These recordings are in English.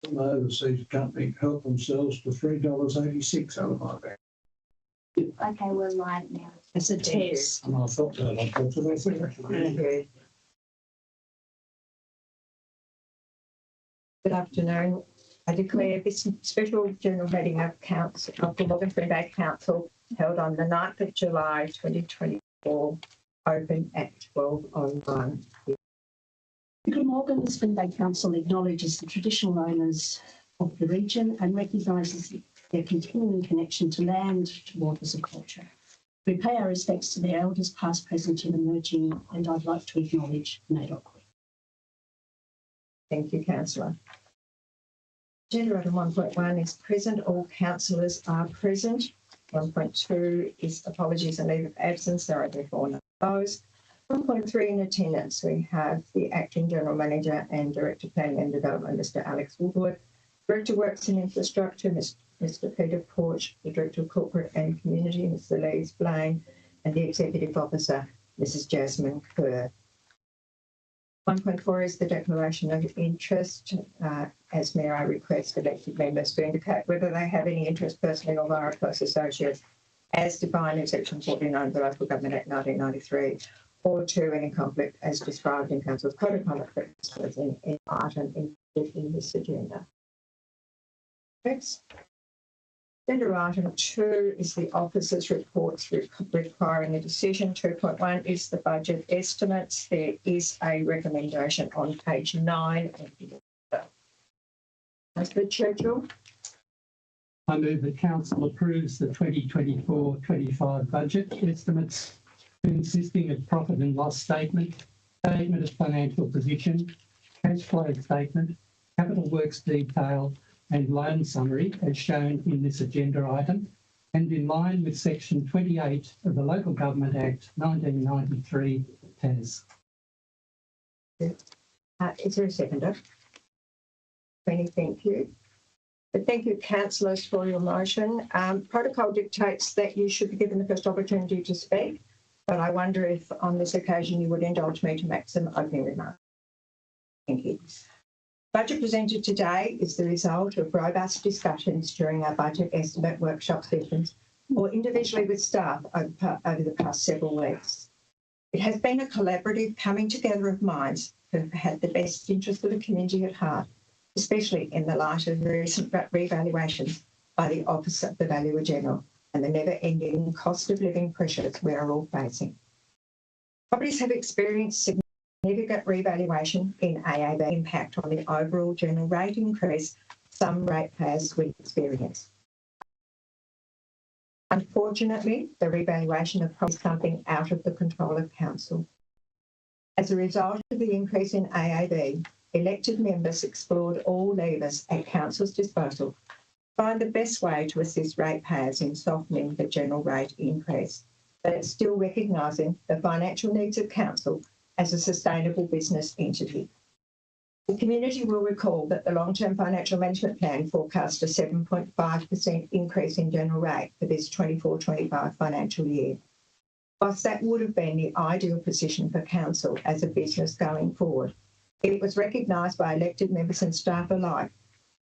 My overseas company help themselves to $3.86 out of my bank. Okay, we're live now. It's a test. And I thought that I thought that. Good afternoon. I declare this special general meeting of the Morgan Free Bay Council held on the 9th of July 2024 open at 12:01. The Glamorgan Spring Bay Council acknowledges the traditional owners of the region and recognises their continuing connection to land, to waters and culture. We pay our respects to their elders past, present and emerging, and I'd like to acknowledge NAIDOC. Thank you, Councillor. Agenda item 1.1 is present. All councillors are present. 1.2 is apologies and leave of absence. There are therefore none of those. 1.3 in attendance, we have the Acting General Manager and Director Planning and Development, Mr. Alex Woodward, Director Works and Infrastructure, Mr. Peter Porch, the Director of Corporate and Community, Mr. Lees Blaine, and the Executive Officer, Mrs. Jasmine Kerr. 1.4 is the declaration of interest. As Mayor, I request elected members to indicate whether they have any interest personally or via close associates as defined in Section 49 of the Local Government Act 1993, or to any conflict as described in Council's Code of Conduct in item included in this agenda. Next. Agenda item 2 is the officers' reports requiring a decision. 2.1 is the budget estimates. There is a recommendation on page 9 of the order. Councillor Churchill. I move that Council approves the 2024-25 budget estimates consisting of profit and loss statement, statement of financial position, cash flow statement, capital works detail, and loan summary as shown in this agenda item, and in line with Section 28 of the Local Government Act 1993 TAS. Is there a seconder? Thank you. But thank you, councillors, for your motion. Protocol dictates that you should be given the first opportunity to speak, but I wonder if on this occasion you would indulge me to make some opening remarks. Thank you. Budget presented today is the result of robust discussions during our budget estimate workshop sessions or individually with staff over the past several weeks. It has been a collaborative coming together of minds who have had the best interest of the community at heart, especially in the light of the recent revaluations by the Office of the Valuer General and the never-ending cost of living pressures we are all facing. Properties have experienced significant revaluation in AAB impact on the overall general rate increase some ratepayers will experience. Unfortunately, the revaluation of property is something out of the control of council. As a result of the increase in AAB, elected members explored all levers at council's disposal to find the best way to assist ratepayers in softening the general rate increase, but still recognising the financial needs of council as a sustainable business entity. The community will recall that the long-term financial management plan forecast a 7.5% increase in general rate for this 24-25 financial year. Whilst that would have been the ideal position for council as a business going forward, it was recognised by elected members and staff alike.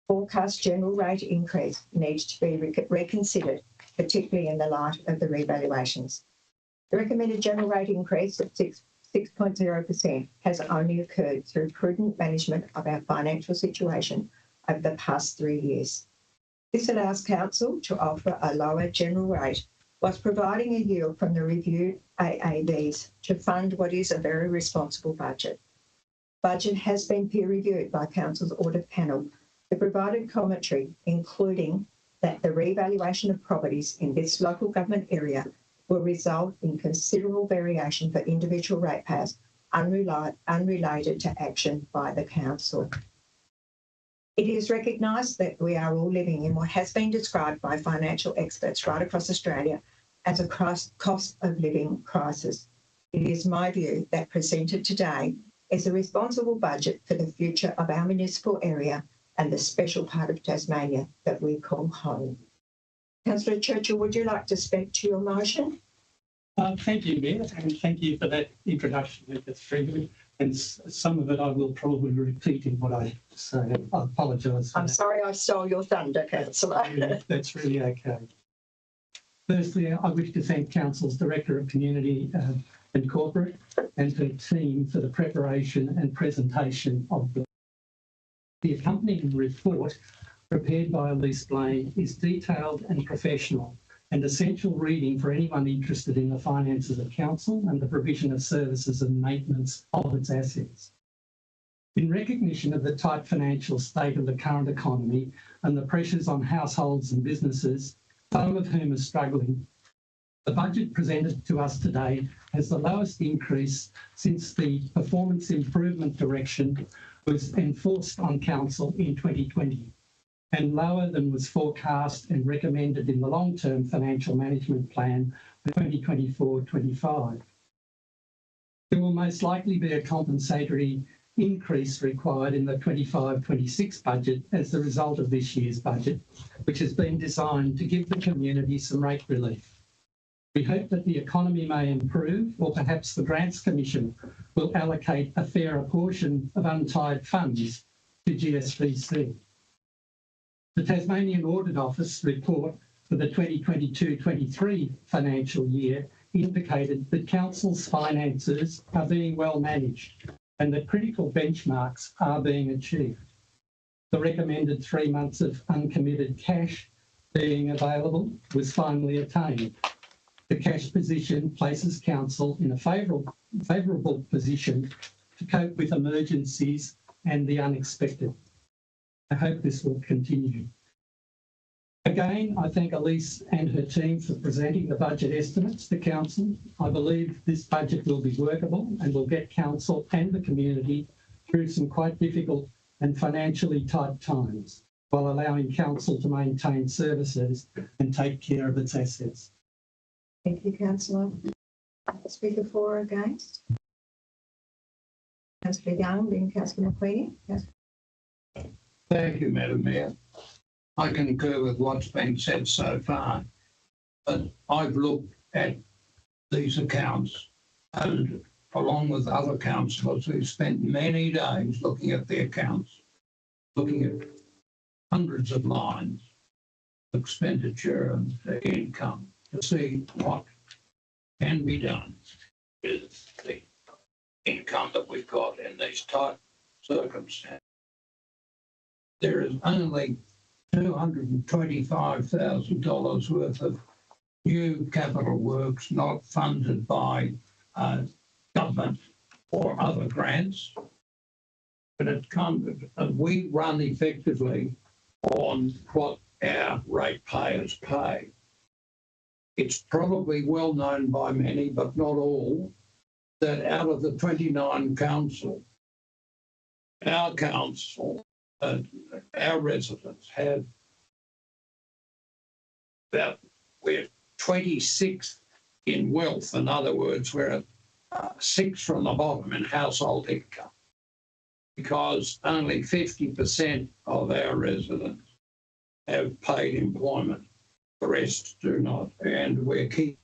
Forecast general rate increase needs to be reconsidered, particularly in the light of the revaluations. The recommended general rate increase of 6.0% has only occurred through prudent management of our financial situation over the past 3 years. This allows council to offer a lower general rate whilst providing a yield from the reviewed AABs to fund what is a very responsible budget. Budget has been peer reviewed by council's audit panel who provided commentary including that the revaluation of properties in this local government area will result in considerable variation for individual ratepayers unrelated to action by the council. It is recognised that we are all living in what has been described by financial experts right across Australia as a cost of living crisis. It is my view that presented today is a responsible budget for the future of our municipal area and the special part of Tasmania that we call home. Councillor Churchill, would you like to speak to your motion? Thank you, Mayor, and thank you for that introduction. That's very good. And some of it I will probably repeat in what I say. I apologise for I'm sorry I stole your thunder, councillor. that. That's really okay. Firstly, I wish to thank Council's Director of Community and Corporate and her team for the preparation and presentation of the accompanying report prepared by Elise Blaine is detailed and professional and essential reading for anyone interested in the finances of Council and the provision of services and maintenance of its assets. In recognition of the tight financial state of the current economy and the pressures on households and businesses, some of whom are struggling, the budget presented to us today has the lowest increase since the performance improvement direction was enforced on Council in 2020, and lower than was forecast and recommended in the long-term financial management plan for 2024-25. There will most likely be a compensatory increase required in the 25-26 budget as the result of this year's budget, which has been designed to give the community some rate relief. We hope that the economy may improve, or perhaps the Grants Commission will allocate a fairer portion of untied funds to GSBC. The Tasmanian Audit Office report for the 2022-23 financial year indicated that Council's finances are being well managed and that critical benchmarks are being achieved. The recommended 3 months of uncommitted cash being available was finally attained. The cash position places Council in a favourable position to cope with emergencies and the unexpected. I hope this will continue. Again, I thank Elise and her team for presenting the budget estimates to Council. I believe this budget will be workable and will get Council and the community through some quite difficult and financially tight times, while allowing Council to maintain services and take care of its assets. Thank you, councillor. Speaker for or against? Councillor Young, then councillor McQueenie. Thank you, Madam Mayor. I concur with what's been said so far, but I've looked at these accounts and along with other councillors who've spent many days looking at the accounts, looking at hundreds of lines of expenditure and income to see what can be done with the income that we've got in these tight circumstances. There is only $225,000 worth of new capital works not funded by government or other grants, but we run effectively on what our ratepayers pay. It's probably well known by many, but not all, that out of the 29 council, our residents have we're 26th in wealth. In other words, we're at 6 from the bottom in household income, because only 50% of our residents have paid employment. The rest do not, and we're keeping